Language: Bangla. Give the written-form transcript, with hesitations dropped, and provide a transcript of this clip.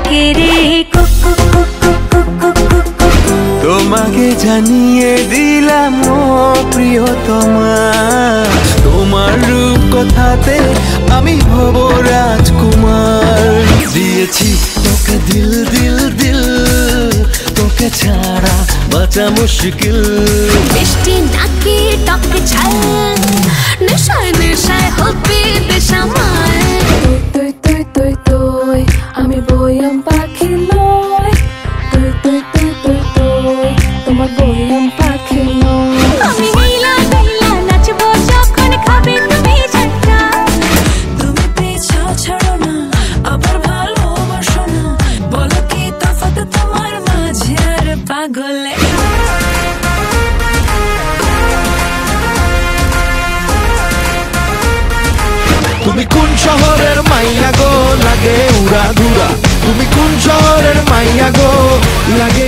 ডাকে রে তোমাকে জানিয়ে দিলাম ও প্রিয়তমা, তোমার রূপ কথাতে আমি হব রাজকুমার। দিয়েছি তোকে দিল দিল দিল, তোকে ছাড়া বাঁচা মুশকিল। মিষ্টি নাকি টক ঝাল, নেশায় নেশায় হবে বেসামাল। তুই তুই তুই তুই আমি বইয়াম পাখি নয়, তুই তুই তুই তুই তুই তোমার বইয়াম পাখি নয়। আমি নীলা নীলা নাচবো যখন খাবে তুমি ঝাঁটা। তুমি পিছা ছাড়ো না, আবার ভালোবাসো না, বলো কি তফাৎ তোমার মাঝে আর পাগলে। তুমি কোন শহরের মাইয়া গো, লাগে উড়া ধুরা? তুমি কোন শহরের মাইয়া গো, লাগে